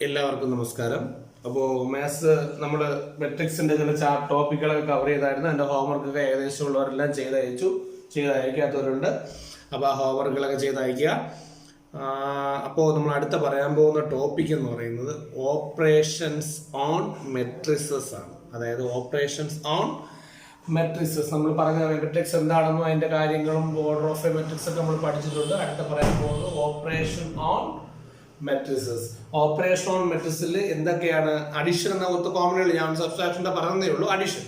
എല്ലാവർക്കും നമസ്കാരം. അപ്പോൾ മാത്സ് നമ്മൾ മെട്രിക്സിന്റെ ചില ടോപ്പിക്കുകളൊക്കെ കവർ ചെയ്തായിരുന്നു. എൻ്റെ ഹോംവർക്കൊക്കെ ഏകദേശം ഉള്ളവരെല്ലാം ചെയ്തയക്കാത്തവരുണ്ട്. അപ്പോൾ ആ ഹോംവർക്കുകളൊക്കെ ചെയ്തയക്കുക. അപ്പോൾ നമ്മൾ അടുത്ത പറയാൻ പോകുന്ന ടോപ്പിക് എന്ന് പറയുന്നത് ഓപ്പറേഷൻസ് ഓൺ മെട്രിസസ് ആണ്. അതായത് ഓപ്പറേഷൻസ് ഓൺ മെട്രിസസ്. നമ്മൾ പറഞ്ഞ മെട്രിക്സ് എന്താണെന്നും അതിന്റെ കാര്യങ്ങളും ഓർഡർ ഓഫ് എ മെട്രിക്സ് ഒക്കെ നമ്മൾ പഠിച്ചിട്ടുണ്ട്. അടുത്ത പറയാൻ പോകുന്നത് operation on matrices. Operation on മെട്രിക്സിൽ എന്തൊക്കെയാണ്? അഡിഷൻ എന്ന ഒത്ത് കോമൺ ഉള്ളൂ. ഞാൻ സബ്സ്ട്രാക്ഷന്റെ പറഞ്ഞതേ ഉള്ളൂ. അഡിഷൻ.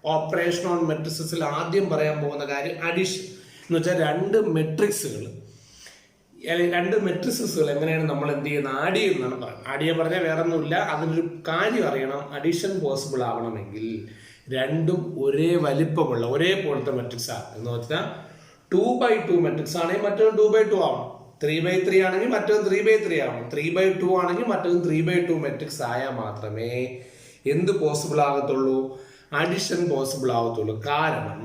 ഓപ്പറേഷൻ ഓൺ മെട്രിസസിൽ ആദ്യം പറയാൻ പോകുന്ന കാര്യം അഡിഷൻ എന്ന് വെച്ചാൽ രണ്ട് മെട്രിക്സുകൾ എങ്ങനെയാണ് നമ്മൾ എന്ത് ചെയ്യുന്നത്? ആഡ് ചെയ്യുന്നതാണ് പറയുന്നത്. ആഡ് ചെയ്യാൻ പറഞ്ഞാൽ വേറെ ഒന്നുമില്ല. അതിനൊരു കാര്യം അറിയണം. അഡിഷൻ പോസിബിൾ ആവണമെങ്കിൽ രണ്ടും ഒരേ വലിപ്പമുള്ള ഒരേപോലത്തെ മെട്രിക്സ് ആണ്. എന്ന് വെച്ചാൽ 2x2 മെട്രിക്സ് ആണെങ്കിൽ മറ്റൊരു 2x2 ആവണം. 3x3 ആണെങ്കിൽ മറ്റൊരു 3x3 ആവണം. 3x2 ആണെങ്കിൽ മറ്റൊരു 3x2 മെട്രിക്സ് ആയാൽ മാത്രമേ എന്ത് പോസിബിൾ ആകത്തുള്ളൂ? അഡിഷൻ പോസിബിൾ ആകത്തുള്ളൂ. കാരണം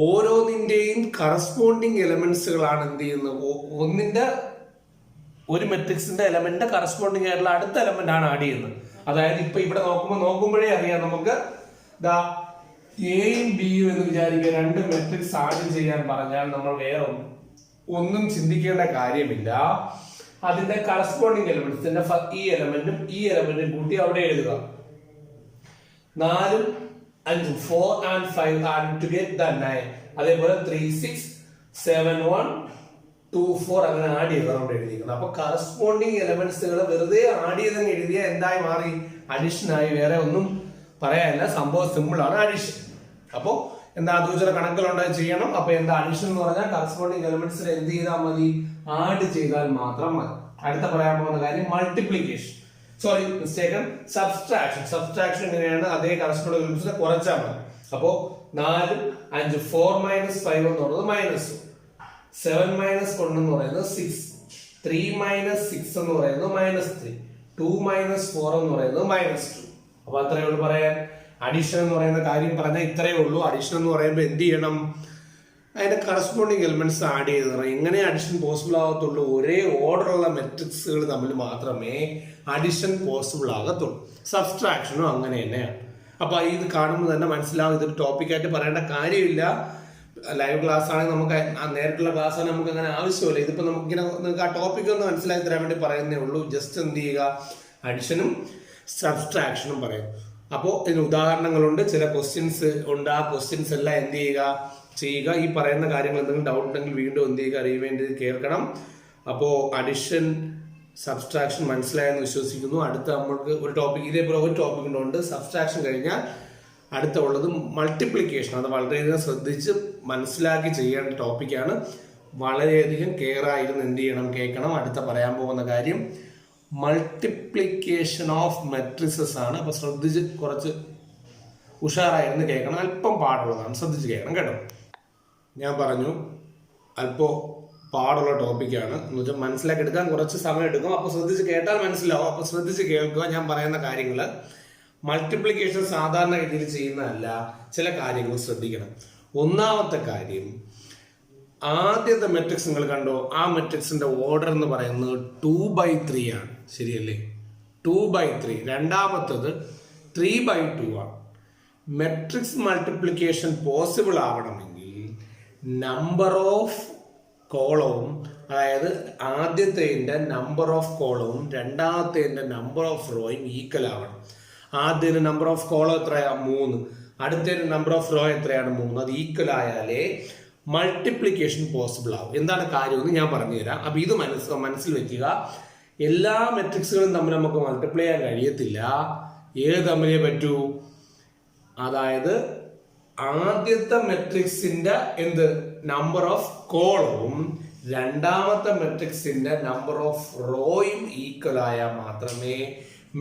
ഓരോന്നിന്റെയും കറസ്പോണ്ടിങ് എലമെന്റ്സുകളാണ് എന്ത് ചെയ്യുന്നത്? ഒന്നിന്റെ ഒരു മെട്രിക്സിന്റെ എലമെന്റ് കറസ്പോണ്ടിങ് ആയിട്ടുള്ള അടുത്ത എലമെന്റ് ആണ് ആഡ് ചെയ്യുന്നത്. അതായത് ഇപ്പൊ ഇവിടെ നോക്കുമ്പോഴേ അറിയാം നമുക്ക് എയും ബിയും എന്ന് വിചാരിക്കുക. രണ്ട് മെട്രിക്സ് ആഡ് ചെയ്യാൻ പറഞ്ഞാൽ നമ്മൾ വേറെ ഒന്നും ചിന്തിക്കേണ്ട കാര്യമില്ല. അതിന്റെ കറസ്പോണ്ടിങ് എലമെന്റ്സിന്റെ ഈ എലമെന്റും കൂട്ടി അവിടെ എഴുതുക. 4 5 4 and 5 are to get the 9. അതേപോലെ 3 6 7 1 2 4 അങ്ങനെ ആഡ് ചെയ്ത് അവിടെ എഴുതിയിരിക്കുന്നത്. അപ്പൊ കറസ്പോണ്ടിങ് എലമെന്റ്സുകൾ വെറുതെ ആഡ് ചെയ്തെന്ന് എഴുതിയാൽ എന്തായി മാറി? അഡിഷൻ ആയി. വേറെ ഒന്നും പറയാനില്ല. സംഭവം സിമ്പിൾ ആണ് അഡിഷൻ. അപ്പോ എന്താ ചില കണക്കുകളുണ്ട് ചെയ്യണം. അപ്പൊ എന്താ അഡിഷൻ എന്ന് പറഞ്ഞാൽ കറസ്പോണ്ടിങ് എലമെന്റ്സിൽ എന്ത് ചെയ്താൽ മതി? ആഡ് ചെയ്താൽ മാത്രം മതി. അടുത്ത പറയാൻ പോകുന്ന കാര്യം മൾട്ടിപ്ലിക്കേഷൻ. സോറി മിസ്റ്റേക്കൺ, സബ്സ്ട്രാക്ഷൻ എങ്ങനെയാണ്? അതേ കറസ്പോണ്ടിങ് എലമെന്റ്സിനെ കുറച്ചാൽ മതി. അപ്പോ 4 5 4 - 5 എന്ന് പറയുന്നത് -1, 7 - 1 എന്ന് പറയുന്നത് 6, 3 - 6 എന്ന് പറയുന്നത് -3, 2 - 4 എന്ന് പറയുന്നത് -2. അപ്പൊ അത്രയേ ഉള്ളൂ പറയാൻ. അഡീഷൻ എന്ന് പറയുന്ന കാര്യം പറഞ്ഞാൽ ഇത്രയേ ഉള്ളൂ. അഡീഷൻ എന്ന് പറയുമ്പോൾ എന്ത് ചെയ്യണം? അതിന്റെ കറസ്പോണ്ടിങ് എലിമെന്റ്സ് ആഡ് ചെയ്ത് തരണം. എങ്ങനെ അഡിഷൻ പോസിബിൾ ആകത്തുള്ളൂ? ഒരേ ഓർഡറുള്ള മെട്രിക്സുകൾ തമ്മിൽ മാത്രമേ അഡിഷൻ പോസിബിൾ ആകത്തുള്ളൂ. സബ്സ്ട്രാക്ഷനും അങ്ങനെ തന്നെയാണ്. അപ്പൊ ഇത് കാണുമ്പോൾ തന്നെ മനസ്സിലാവും ഇതൊരു ടോപ്പിക്കായിട്ട് പറയേണ്ട കാര്യമില്ല. ലൈവ് ക്ലാസ് ആണെങ്കിൽ നമുക്ക് നേരിട്ടുള്ള ക്ലാസ് ആണെങ്കിൽ നമുക്ക് അങ്ങനെ ആവശ്യമില്ല. ഇതിപ്പോ നമുക്കിങ്ങനെ നിങ്ങൾക്ക് ആ ടോപ്പിക് ഒന്ന് മനസ്സിലാക്കി തരാൻ വേണ്ടി പറയുന്നേ ഉള്ളൂ. ജസ്റ്റ് എന്ത് ചെയ്യുക? അഡിഷനും സബ്സ്ട്രാക്ഷനും പറയും. അപ്പോൾ ഇതിന് ഉദാഹരണങ്ങളുണ്ട്, ചില ക്വസ്റ്റ്യൻസ് ഉണ്ട്. ആ ക്വസ്റ്റ്യൻസ് എല്ലാം എന്ത് ചെയ്യുക. ഈ പറയുന്ന കാര്യങ്ങൾ എന്തെങ്കിലും ഡൗട്ട് ഉണ്ടെങ്കിൽ വീണ്ടും എന്ത് ചെയ്യുക? അറിയുവേണ്ടി കേൾക്കണം. അപ്പോൾ അഡിഷൻ സബ്സ്ട്രാക്ഷൻ മനസ്സിലായെന്ന് വിശ്വസിക്കുന്നു. അടുത്ത നമ്മൾക്ക് ഒരു ടോപ്പിക് ഇതേപോലെ ഒരു ടോപ്പിക് ഉണ്ട്. സബ്സ്ട്രാക്ഷൻ കഴിഞ്ഞാൽ അടുത്ത ഉള്ളത് മൾട്ടിപ്ലിക്കേഷൻ. അത് വളരെയധികം ശ്രദ്ധിച്ച് മനസ്സിലാക്കി ചെയ്യേണ്ട ടോപ്പിക്കാണ്. വളരെയധികം കെയർ ആയിരുന്നു എന്ത് ചെയ്യണം? കേൾക്കണം. അടുത്ത പറയാൻ പോകുന്ന കാര്യം മൾട്ടിപ്ലിക്കേഷൻ ഓഫ് മെട്രിസസ് ആണ്. അപ്പൊ ശ്രദ്ധിച്ച് കുറച്ച് ഉഷാറായിരുന്നു കേൾക്കണം. അല്പം പാടുള്ളതാണ്, ശ്രദ്ധിച്ച് കേൾക്കണം കേട്ടോ. ഞാൻ പറഞ്ഞു അല്പം പാടുള്ള ടോപ്പിക്കാണ് എന്ന് വെച്ചാൽ മനസ്സിലാക്കി എടുക്കാൻ കുറച്ച് സമയം എടുക്കും. അപ്പൊ ശ്രദ്ധിച്ച് കേട്ടാൽ മനസ്സിലാവും. അപ്പൊ ശ്രദ്ധിച്ച് കേൾക്കുക. ഞാൻ പറയുന്ന കാര്യങ്ങള് മൾട്ടിപ്ലിക്കേഷൻ സാധാരണ രീതിയിൽ ചെയ്യുന്നതല്ല. ചില കാര്യങ്ങൾ ശ്രദ്ധിക്കണം. ഒന്നാമത്തെ കാര്യം, ആദ്യത്തെ മെട്രിക്സ് നിങ്ങൾ കണ്ടോ? ആ മെട്രിക്സിന്റെ ഓർഡർ എന്ന് പറയുന്നത് 2x3 ആണ്. ശരിയല്ലേ? 2x3. രണ്ടാമത്തത് 3x2 ആണ്. മെട്രിക്സ് മൾട്ടിപ്ലിക്കേഷൻ പോസിബിൾ ആവണമെങ്കിൽ നമ്പർ ഓഫ് കോളവും, അതായത് ആദ്യത്തെ നമ്പർ ഓഫ് കോളവും രണ്ടാമത്തെ നമ്പർ ഓഫ് റോയും ഈക്വൽ ആവണം. ആദ്യത്തെ നമ്പർ ഓഫ് കോളം എത്രയാ? 3. അടുത്ത നമ്പർ ഓഫ് റോ എത്രയാണ്? 3. അത് ഈക്വൽ ആയാലേ മൾട്ടിപ്ലിക്കേഷൻ പോസിബിൾ ആവും. എന്താണ് കാര്യമെന്ന് ഞാൻ പറഞ്ഞുതരാം. അപ്പൊ ഇത് മനസ്സിൽ വെക്കുക. എല്ലാ മെട്രിക്സുകളും തമ്മിൽ നമുക്ക് മൾട്ടിപ്ലൈ ചെയ്യാൻ കഴിയത്തില്ല. ഏത് തമ്മിലേ പറ്റൂ? അതായത് ആദ്യത്തെ മെട്രിക്സിന്റെ നമ്പർ ഓഫ് കോളവും രണ്ടാമത്തെ മെട്രിക്സിന്റെ നമ്പർ ഓഫ് റോയും ഈക്വൽ ആയാൽ മാത്രമേ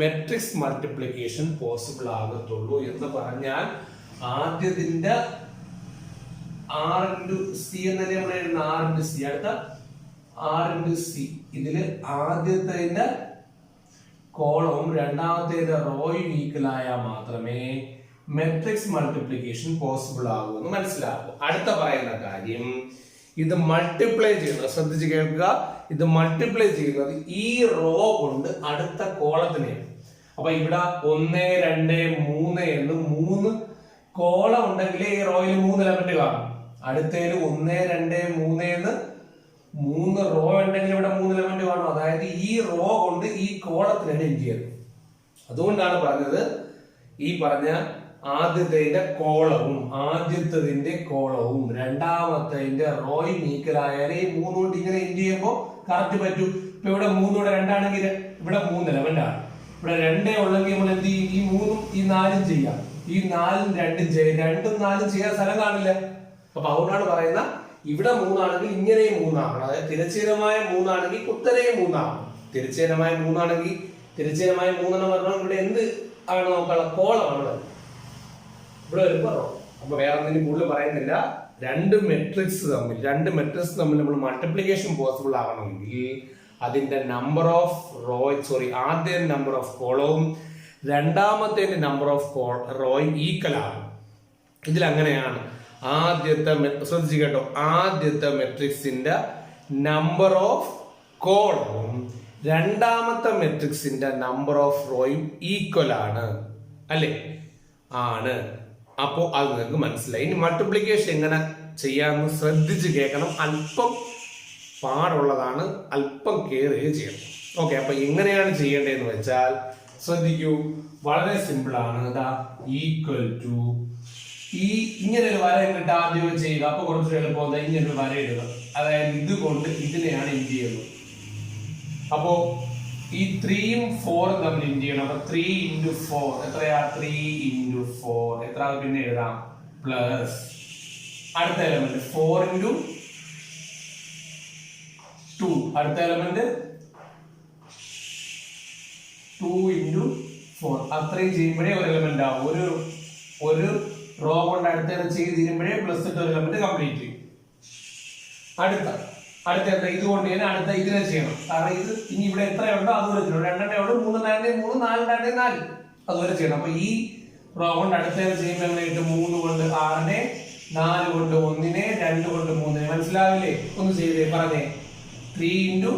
മെട്രിക്സ് മൾട്ടിപ്ലിക്കേഷൻ പോസിബിൾ ആകത്തുള്ളൂ. എന്ന് പറഞ്ഞാൽ ആദ്യത്തിന്റെ R×C എന്നല്ലേ നമ്മൾ എഴുതുന്ന? R×C. അടുത്ത R×C. ഇതില് ആദ്യത്തെ കോളവും രണ്ടാമത്തെ റോയും ഈക്വൽ ആയാൽ മാത്രമേ മെട്രിക്സ് മൾട്ടിപ്ലിക്കേഷൻ പോസിബിൾ ആകൂ എന്ന് മനസ്സിലാക്കും. അടുത്ത പറയുന്ന കാര്യം, ഇത് മൾട്ടിപ്ലൈ ചെയ്യുന്നത്, ശ്രദ്ധിച്ച് കേൾക്കുക, ഇത് മൾട്ടിപ്ലൈ ചെയ്യുന്നത് ഈ റോ കൊണ്ട് അടുത്ത കോളത്തിനെയാണ്. അപ്പൊ ഇവിടെ 1 2 3 എന്ന് 3 കോളം ഉണ്ടെങ്കിൽ ഈ റോയിൽ 3 എലമെന്റ് കാണും. അടുത്തതിൽ 1 2 3 എന്ന് 3 റോ ഉണ്ടെങ്കിൽ ഇവിടെ 3 എലമെന്റ് കാണും. അതായത് ഈ റോ കൊണ്ട് ഈ കോളത്തിനാണ് എൻഡ് ചെയ്യുന്നത്. അതുകൊണ്ടാണ് പറഞ്ഞത് ഈ പറഞ്ഞ ആദ്യത്തെ കോളവും രണ്ടാമത്തെ റോയും ഈക്വലായാലേ ഈ 3 കൊണ്ട് ഇങ്ങനെ എൻഡ് ചെയ്യുമ്പോൾ കറക്റ്റ് പറ്റൂ. ഇപ്പൊ ഇവിടെ 3 ഇവിടെ 2 ആണെങ്കിൽ ഇവിടെ 3 എലമെന്റ് ആണ്. ഇവിടെ 2 ഉള്ളെങ്കിൽ നമ്മൾ എന്ത് ചെയ്യും? ഈ 3ഉം ഈ 4ഉം ചെയ്യാം. ഈ 4ഉം 2ഉം ചെയ്യാം. 2ഉം 4ഉം ചെയ്യാൻ സ്ഥലം കാണില്ല. അപ്പൊ അതുകൊണ്ടാണ് പറയുന്ന ഇവിടെ 3 ആണെങ്കിൽ ഇങ്ങനെയും 3 ആകണം. അതായത് തിരശ്ചീനമായ 3 ആണെങ്കിൽ കുത്തനെയും 3 ആകണം. തിരശ്ചീനമായ 3 ആണെങ്കിൽ തിരശ്ചീനമായ 3 എന്ന് പറഞ്ഞാൽ ഇവിടെ എന്ത് ആണ് നോക്കാനുള്ള കോളമാണ് ഇവിടെ വരുമ്പോ. അപ്പൊ വേറെ എന്തെങ്കിലും കൂടുതൽ പറയുന്നില്ല. രണ്ട് മെട്രിക്സ് തമ്മിൽ നമ്മൾ മൾട്ടിപ്ലിക്കേഷൻ പോസിബിൾ ആകണമെങ്കിൽ അതിന്റെ നമ്പർ ഓഫ് ആദ്യ നമ്പർ ഓഫ് കോളവും രണ്ടാമത്തെ നമ്പർ ഓഫ് റോയും ഈക്വൽ ആണ്. ഇതിൽ അങ്ങനെയാണ്. ശ്രദ്ധിച്ചു കേട്ടോ, ആദ്യത്തെ മെട്രിക്സിന്റെ നമ്പർ ഓഫ് കോളവും രണ്ടാമത്തെ മെട്രിക്സിന്റെ നമ്പർ ഓഫ് റോയും ഈക്വൽ ആണ്, അല്ലേ? ആണ്. അപ്പോ അത് നിങ്ങൾക്ക് മനസ്സിലായി. ഇനി മൾട്ടിപ്ലിക്കേഷൻ എങ്ങനെ ചെയ്യാമെന്ന് ശ്രദ്ധിച്ച് കേൾക്കണം. അല്പം പാടുള്ളതാണ്, അല്പം കെയർ ചെയ്യണം. ഓക്കെ, അപ്പൊ എങ്ങനെയാണ് ചെയ്യേണ്ടതെന്ന് വെച്ചാൽ ശ്രദ്ധിക്കൂ, വളരെ സിമ്പിൾ ആണ്. ഈക്വൽ ടു ഈ ഇങ്ങനെ ഒരു വര ഇട്ടിട്ട് ആദ്യം ചെയ്യുക. അപ്പൊ കുറച്ച് എളുപ്പം ഇങ്ങനെ ഒരു വര ഇടുക. അതായത് ഇതുകൊണ്ട് ഇതിനെയാണ് എൻഡ് ചെയ്യുന്നത്. അപ്പോ ഈ 3ഉം 4ഉം തമ്മിൽ എൻഡ് ചെയ്യണം. അപ്പൊ 3 × 4 എത്രയാ? 3 × 4 എത്ര? പിന്നെ എഴുതാം പ്ലസ് അടുത്ത എലമെന്റ് 4 × 2. അടുത്ത എലമെന്റ് 2 × 4. അത്രയും ചെയ്യുമ്പോഴേ ഒരു എലമെന്റ് ആവും. ഒരു റോ കൊണ്ട് അടുത്ത ചെയ്ത് തീരുമ്പോഴേ പ്ലസ് ഇട്ട് ഒരു എലമെന്റ് കംപ്ലീറ്റ് ചെയ്യും. അടുത്ത ഇതുകൊണ്ട് തന്നെ അടുത്ത ഇതിനെ ചെയ്യണം. കാരണം ഇത് ഇനി ഇവിടെ എത്രയുണ്ടോ അതുപോലെ ചെയ്യണം. 2 ഉണ്ട്, 3 3 4 4 അതുപോലെ ചെയ്യണം. അപ്പൊ ഈ റോ കൊണ്ട് അടുത്ത ചെയ്യുമ്പോൾ എങ്ങനെയിട്ട് 3 കൊണ്ട് 6, 4 കൊണ്ട് 1, 2 കൊണ്ട് 3. മനസ്സിലാവില്ലേ? ഒന്ന് ചെയ്തേ, പറഞ്ഞേ. 3 ×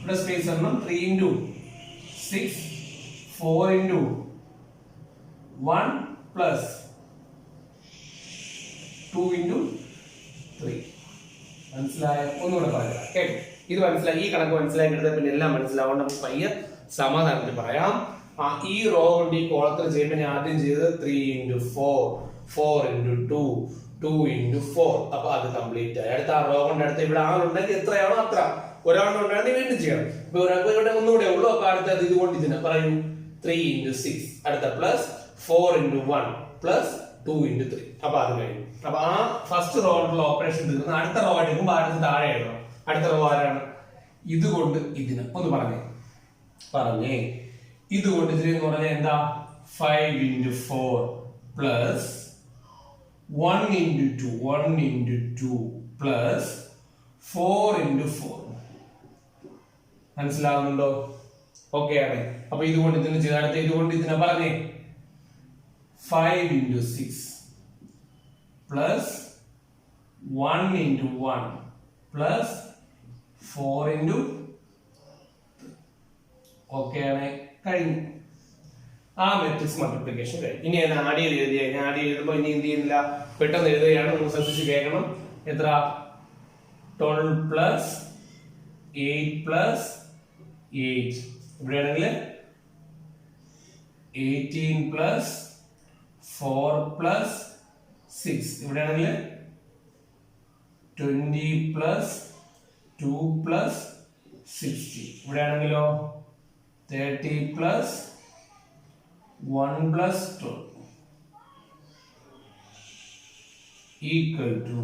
ഇവിടെ സ്പേസ് എണ്ണം 3 × 6 4 × 1 പ്ലസ് 2 × 3. മനസ്സിലായ? ഒന്നുകൂടെ പറയാം കേട്ടോ. ഇത് മനസ്സിലായി, ഈ കണക്ക് മനസ്സിലാക്കിയിട്ട് പിന്നെ എല്ലാം മനസ്സിലാവുകൊണ്ട് നമുക്ക് പയ്യെ സമാധാനത്തിൽ പറയാം. ഈ റോ കൊണ്ട് ഈ കോളത്തിൽ ചെയ്യുമ്പോൾ ഞാൻ ആദ്യം ചെയ്തത് 3 × 4 4 × 2 2 × 4. അപ്പൊ അത് കംപ്ലീറ്റ് ആയി. അടുത്ത ആ റോ കൊണ്ട് അടുത്ത ഇവിടെ ആളുണ്ടെങ്കിൽ എത്രയാണോ അത്ര, ഒരാളുണ്ടാണെങ്കിൽ വീണ്ടും ചെയ്യണം. ഇപ്പൊ ഒരാൾക്ക് ഇവിടെ ഒന്നുകൂടെ ഉള്ളൂ. അപ്പൊ അടുത്തത് ഇതുകൊണ്ട് ഇതിനെ പറയൂ 3 × 6. അടുത്ത പ്ലസ് 4 × 1 പ്ലസ് 2 × 3. അപ്പൊ അത് കഴിഞ്ഞു. അപ്പൊ ആ ഫസ്റ്റ് റോയിലുള്ള ഓപ്പറേഷൻ തീർന്ന് അടുത്ത റോ എടുക്കുമ്പോൾ അടുത്ത് താഴെ എഴുതണം. അടുത്ത റോ ആരാണ്? ഇതുകൊണ്ട് ഇതിന് ഒന്ന് പറഞ്ഞേ. ഇതുകൊണ്ട് ഇതിന് എന്ന് പറഞ്ഞാൽ എന്താ? 5 × 4 പ്ലസ് 1 × 2 പ്ലസ് 4 × 4. മനസ്സിലാവുന്നുണ്ടോ? ഓക്കെ ആണ്. അപ്പൊ ഇതുകൊണ്ട് ഇതിന് ചെയ്ത അടുത്ത ഇതുകൊണ്ട് ഇതിനെ പറഞ്ഞേ 5 × 6 പ്ലസ് 1 × 1 പ്ലസ് 4 × ഓക്കെ ആണ്. കഴിഞ്ഞു. ആ മെട്രിക്സ് മൾട്ടിപ്ലിക്കേഷൻ കഴിഞ്ഞു. ഇനി ഞാൻ ആഡ് ചെയ്തുമ്പോൾ ഇനി എന്ത് ചെയ്യുന്നില്ല, പെട്ടെന്ന് എഴുതുകയാണ്. നമ്മൾ ശ്രദ്ധിച്ച് കേൾക്കണം. എത്ര? 12 പ്ലസ് 8 പ്ലസ് 8. ഇവിടെയാണെങ്കിൽ 18 പ്ലസ് 4 പ്ലസ് 6. ഇവിടെയാണെങ്കിൽ 20 പ്ലസ് 2 പ്ലസ് 60. ഇവിടെയാണെങ്കിലോ 30 പ്ലസ് 1 പ്ലസ് 12 ഈക്വൽ ടു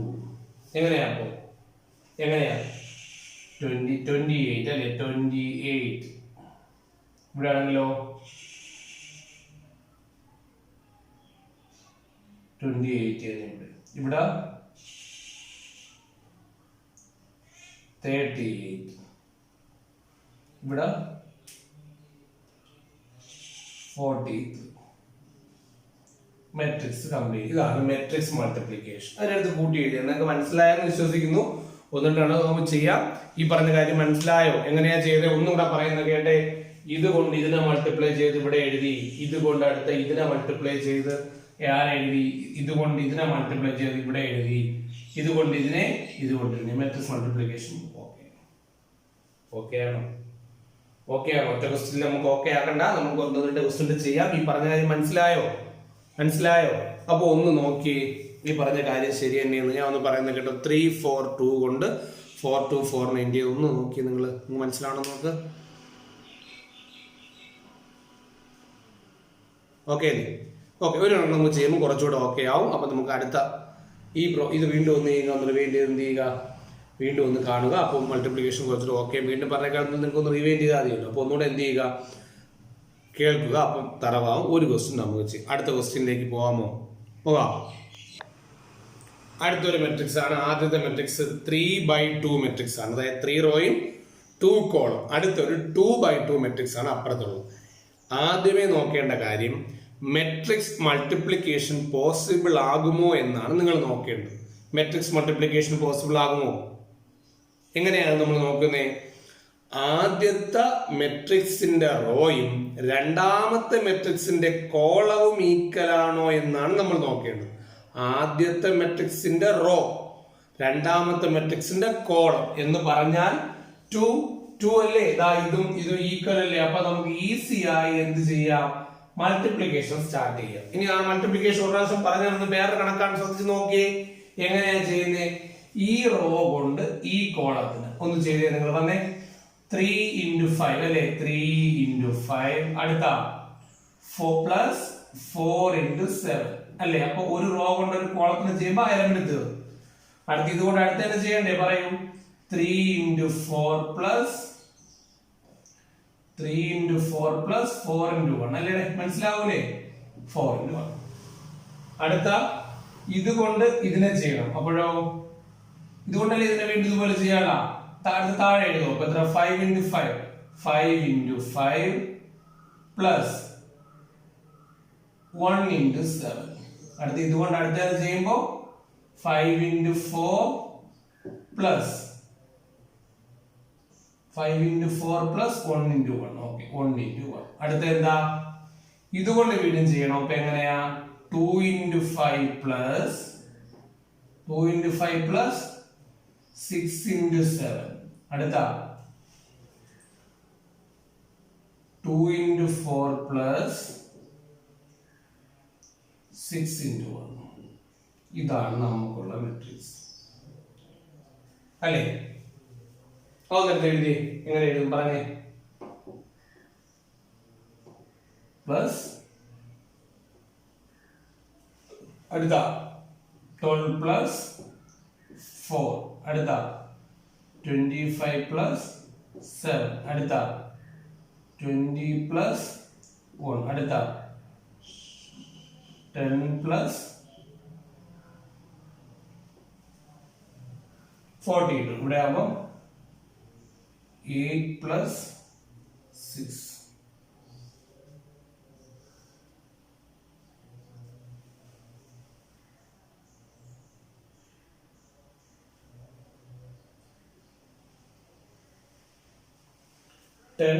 എങ്ങനെയാ 28 അല്ലെ? 28. ഇവിടെ ആണെങ്കിലോ 28. ഇവിടെ 38. ഇവിടെ 40. Matrix complete. ഇതാണ് മെട്രിക്സ് മൾട്ടിപ്ലിക്കേഷൻ. അതിനടുത്ത് കൂട്ടി എഴുതിയാണ്. നിങ്ങൾക്ക് മനസ്സിലായെന്ന് വിശ്വസിക്കുന്നു. ഒന്നിട്ടാണ് നമുക്ക് ചെയ്യാം. ഈ പറഞ്ഞ കാര്യം മനസ്സിലായോ? എങ്ങനെയാ ചെയ്തത് ഒന്നും കൂടെ പറയുന്നത് കേട്ടെ. ഇതുകൊണ്ട് ഇതിനെ മൾട്ടിപ്ലൈ ചെയ്ത് ഇവിടെ എഴുതി, ഇതുകൊണ്ട് അടുത്ത ഇതിനെ മൾട്ടിപ്ലൈ ചെയ്ത് എഴുതി, ഇതുകൊണ്ട് ഇതിനെ മൾട്ടിപ്ലൈ ചെയ്ത് ഇവിടെ എഴുതി, ഇതുകൊണ്ട് ഇതിനെ മെട്രിക്സ് മൾട്ടിപ്ലിക്കേഷൻ. ഓക്കെ ആണോ? ഓക്കെ ആണോ? ഒറ്റ ക്വസ്റ്റ്യൻ നമുക്ക് ഓക്കെ ആക്കണ്ട, നമുക്ക് ഒന്ന് രണ്ട് ക്വസ്റ്റ്യൻ ചെയ്യാം. ഈ പറഞ്ഞ കാര്യം മനസ്സിലായോ? അപ്പൊ ഒന്ന് നോക്കി, ഈ പറഞ്ഞ കാര്യം ശരി തന്നെയാണ്. ഞാൻ ഒന്ന് പറയുന്നത് കേട്ടോ. 3 4 2 കൊണ്ട് 4 2 4 90 ഒന്ന് നോക്കി നിങ്ങൾ മനസ്സിലാവണം നോക്ക്. ഓക്കെ ഒരു നമുക്ക് ചെയ്യുമ്പോൾ കുറച്ചുകൂടെ ഓക്കെ ആവും. അപ്പൊ നമുക്ക് അടുത്ത ഇത് വീണ്ടും ഒന്ന് ചെയ്യുക, വീണ്ടും ഒന്ന് കാണുക. അപ്പോൾ മൾട്ടിപ്ലിക്കേഷൻ കുറച്ചുകൂടെ ഓക്കെ. വീണ്ടും പറഞ്ഞേക്കാൾ നിങ്ങൾക്ക് ഒന്ന് റിവൈൻഡ് ചെയ്താൽ മതിയല്ലോ. അപ്പോൾ ഒന്നുകൂടെ എന്ത് ചെയ്യുക, കേൾക്കുക. അപ്പം തറവാവും. ഒരു ക്വസ്റ്റ്യൻ നമുക്ക് ചെയ്യും. അടുത്ത ക്വസ്റ്റ്യനിലേക്ക് പോകാം. അടുത്തൊരു മെട്രിക്സ് ആണ്. ആദ്യത്തെ മെട്രിക്സ് 3/2 മെട്രിക്സ് ആണ്. അതായത് 3 റോയും 2 കോളം. അടുത്തൊരു 2/2 മെട്രിക്സ് ആണ് അപ്പുറത്തുള്ളത്. ആദ്യമേ നോക്കേണ്ട കാര്യം മെട്രിക്സ് മൾട്ടിപ്ലിക്കേഷൻ പോസിബിൾ ആകുമോ എന്നാണ് നിങ്ങൾ നോക്കേണ്ടത്. മെട്രിക്സ് മൾട്ടിപ്ലിക്കേഷൻ പോസിബിൾ ആകുമോ? എങ്ങനെയാണ് നമ്മൾ നോക്കുന്നത്? ആദ്യത്തെ മെട്രിക്സിന്റെ റോയും രണ്ടാമത്തെ മെട്രിക്സിന്റെ കോളവും ഈക്വൽ ആണോ എന്നാണ് നമ്മൾ നോക്കേണ്ടത്. ആദ്യത്തെ മെട്രിക്സിന്റെ റോ, രണ്ടാമത്തെ മെട്രിക്സിന്റെ കോളം എന്ന് പറഞ്ഞാൽ 2 അല്ലേ? ഇതും ഈക്വൽ അല്ലേ? അപ്പൊ നമുക്ക് ഈസി ആയി എന്ത് ചെയ്യാം, മൾട്ടിപ്ലിക്കേഷൻ സ്റ്റാർട്ട് ചെയ്യാം. ഇനി ആ മൾട്ടിപ്ലിക്കേഷൻ ഒരു പ്രാവശ്യം പറഞ്ഞാൽ വേറെ കണക്കാണ്, ശ്രദ്ധിച്ച് നോക്കിയേ. എങ്ങനെയാ ചെയ്യുന്നത്? ഈ റോ കൊണ്ട് ഈ കോളത്തിന് ഒന്ന് ചെയ്തേ. നിങ്ങൾ വന്നേ 3 into 5 അല്ലേ? 3 into 5. അടുത്ത 4 plus 4 into 7 അല്ലേ? അപ്പൊ ഒരു റോ കൊണ്ട് ഒരു കോളത്തിന് ചെയ്യുമ്പോ എലമെന്റ് തീർന്നു. അടുത്ത ഇതുകൊണ്ട് അടുത്ത തന്നെ ചെയ്യണ്ടേ? പറയൂ. 3 into 4 plus 4 into 1 അല്ലേ? മനസ്സിലാവൂലേ? 4 into 1. അടുത്ത ഇതുകൊണ്ട് ഇതിനെ ചെയ്യണം. അപ്പോഴോ ഇതുകൊണ്ടല്ലേ ഇതിനെ വേണ്ടി ഇതുപോലെ ചെയ്യാനാ. താഴെ എഴുതും. അപ്പൊ എത്ര? 5 into 5 plus 1 into 7. അടുത്ത ഇതുകൊണ്ട് അടുത്ത ചെയ്യുമ്പോ 5 into 4 plus 1 into 1. Okay, 1 into 1. അടുത്ത എന്താ? ഇതുകൊണ്ട് വീണ്ടും ചെയ്യണം. അപ്പൊ എങ്ങനെയാ? 2 into 5 plus 6 into 7. അടുത്ത 2 into 4 plus 6 into 1. ഇതാണ് നമുക്കുള്ള മെട്രിക്സ് അല്ലേ? അതൊന്നെടുത്ത് എഴുതി. എങ്ങനെ എഴുതും പറഞ്ഞേ? പ്ലസ് അടുത്ത 12 plus 4. അടുത്ത 25 plus 7. അടുത്ത 20 plus 1. അടുത്ത 10 plus 42. ഇവിടെ ആവുമ്പോൾ 8 plus 6. ടെൻ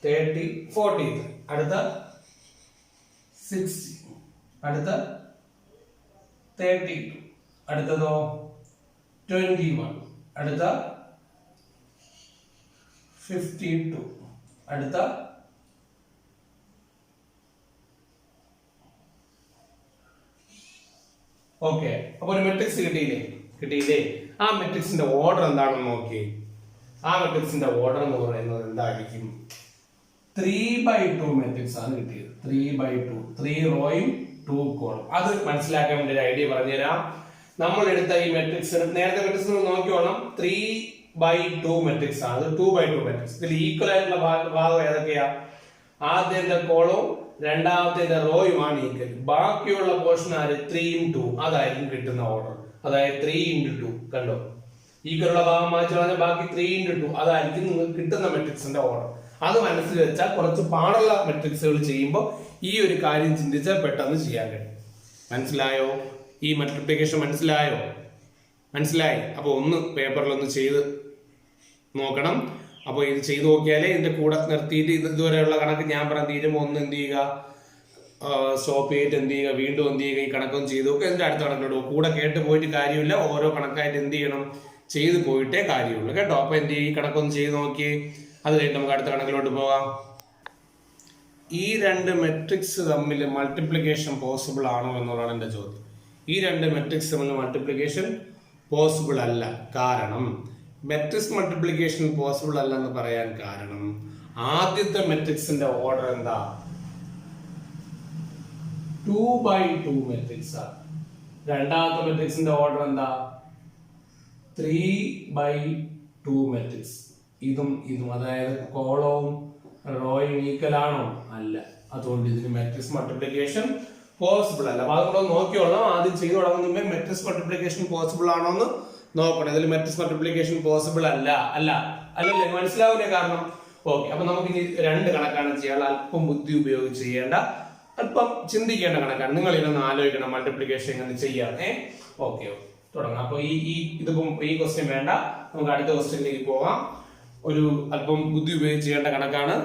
30 40. അടുത്ത 60. അടുത്ത 32. അടുത്തതോ 21. അടുത്ത 52. അടുത്ത ഓക്കെ. അപ്പൊ ഒരു മെട്രിക്സ് കിട്ടിയില്ലേ? ആ മെട്രിക്സിന്റെ ഓർഡർ എന്താണെന്ന് നോക്കി. ആ മെട്രിക്സിന്റെ ഓർഡർ എന്ന് പറയുന്നത് എന്തായിരിക്കും? 3/2 മെട്രിക്സ് ആണ് കിട്ടിയത്. 3/2, 3 റോയും 2 കോളം. അത് മനസ്സിലാക്കാൻ വേണ്ടി ഒരു ഐഡിയ പറഞ്ഞുതരാം. നമ്മൾ എടുത്ത ഈ മെട്രിക്സ് നേരത്തെ മെട്രിക്സ് നോക്കിയോണം. 3/2 മെട്രിക്സ് ആണ്. 2/2 മെട്രിക്സ്. ഇതിൽ ഈക്വൽ ആയിട്ടുള്ള ഭാഗം ഏതൊക്കെയാ? ആദ്യത്തെ കോളവും രണ്ടാമത്തെ റോയുമാണ് ഈക്വൽ. ബാക്കിയുള്ള പോർഷൻ ആര്? 3 2. അതായിരിക്കും കിട്ടുന്ന ഓർഡർ. അതായത് 3 into 2. കണ്ടോ? ഈക്വലുള്ള ഭാഗം മാറ്റി പറഞ്ഞാൽ ബാക്കി 3 into 2 അതായിരിക്കും നിങ്ങൾക്ക് കിട്ടുന്ന മെട്രിക്സിന്റെ ഓർഡർ. അത് മനസ്സിൽ വെച്ചാൽ കുറച്ച് പാടുള്ള മെട്രിക്സുകൾ ചെയ്യുമ്പോൾ ഈ ഒരു കാര്യം ചിന്തിച്ചാൽ പെട്ടെന്ന് ചെയ്യാൻ കഴിയും. മനസ്സിലായോ? ഈ മൾട്ടിപ്ലിക്കേഷൻ മനസ്സിലായി? അപ്പൊ ഒന്ന് പേപ്പറിലൊന്ന് ചെയ്ത് നോക്കണം. അപ്പൊ ഇത് ചെയ്ത് നോക്കിയാലേ ഇതിന്റെ കൂടെ നിർത്തിയിട്ട് ഇതുവരെയുള്ള കണക്ക് ഞാൻ പറഞ്ഞ തീരുമ്പോൾ ഒന്ന് എന്ത് ചെയ്യുക, സ്റ്റോപ്പ് ചെയ്തിട്ട് എന്ത് ചെയ്യുക, വീണ്ടും എന്ത് ചെയ്യുക, ഈ കണക്കൊന്നും ചെയ്ത് നോക്കുക. ഇതിന്റെ അടുത്ത കണക്കിടുക. കൂടെ കേട്ട് പോയിട്ട് കാര്യമില്ല, ഓരോ കണക്കായിട്ട് എന്ത് ചെയ്യണം, ചെയ്ത് പോയിട്ടേ കാര്യമുള്ളൂ കേട്ടോ. അപ്പൊ എന്ത് ചെയ്യും, ഈ കണക്കൊന്ന് ചെയ്ത് നോക്കി. അത് കഴിഞ്ഞ് നമുക്ക് അടുത്ത കണക്കിലോട്ട് പോകാം. ഈ രണ്ട് മെട്രിക്സ് തമ്മിൽ മൾട്ടിപ്ലിക്കേഷൻ പോസിബിൾ ആണോ എന്നുള്ളതാണ് എന്റെ ചോദ്യം. ഈ രണ്ട് മെട്രിക്സ് തമ്മിൽ മൾട്ടിപ്ലിക്കേഷൻ പോസിബിൾ അല്ല. കാരണം മെട്രിക്സ് മൾട്ടിപ്ലിക്കേഷൻ പോസിബിൾ അല്ല എന്ന് പറയാൻ കാരണം ആദ്യത്തെ മെട്രിക്സിന്റെ ഓർഡർ എന്താ, 2/2 മെട്രിക്സ് ആണ്. രണ്ടാമത്തെ മെട്രിക്സിന്റെ ഓർഡർ എന്താ, 3/2 മെട്രിക്സ്. ഇതും അതായത് കോളവും റോയും ഈക്വൽ ആണോ? അല്ല. അതുകൊണ്ട് ഇതിന് മെട്രിക്സ് മൾട്ടിപ്ലിക്കേഷൻ പോസിബിൾ അല്ല. അപ്പൊ അതുകൊണ്ട് നോക്കിയോളാം. ആദ്യം ചെയ്തു തുടങ്ങുന്ന മെട്രിക്സ് മൾട്ടിപ്ലിക്കേഷൻ പോസിബിൾ ആണോ എന്ന് നോക്കണം. ഇതിൽ മെട്രിക്സ് മൾട്ടിപ്ലിക്കേഷൻ പോസിബിൾ അല്ലല്ലേ? മനസ്സിലാവില്ലേ? കാരണം ഓക്കെ. അപ്പൊ നമുക്ക് ഇനി രണ്ട് കണക്കാണ് ചെയ്യാൻ. അല്പം ബുദ്ധി ഉപയോഗിച്ച് ചെയ്യേണ്ട, അല്പം ചിന്തിക്കേണ്ട കണക്കാണ്. നിങ്ങൾ ഇതൊന്ന് ആലോചിക്കണം, മൾട്ടിപ്ലിക്കേഷൻ എങ്ങനെ ചെയ്യാം. ഓക്കെ തുടങ്ങാം. അപ്പൊ ഇതിപ്പം ഈ ക്വസ്റ്റ്യൻ വേണ്ട, നമുക്ക് അടുത്ത ക്വസ്റ്റ്യനിലേക്ക് പോകാം. ഒരു അല്പം ബുദ്ധി ഉപയോഗിച്ച് ചെയ്യേണ്ട കണക്കാണ്.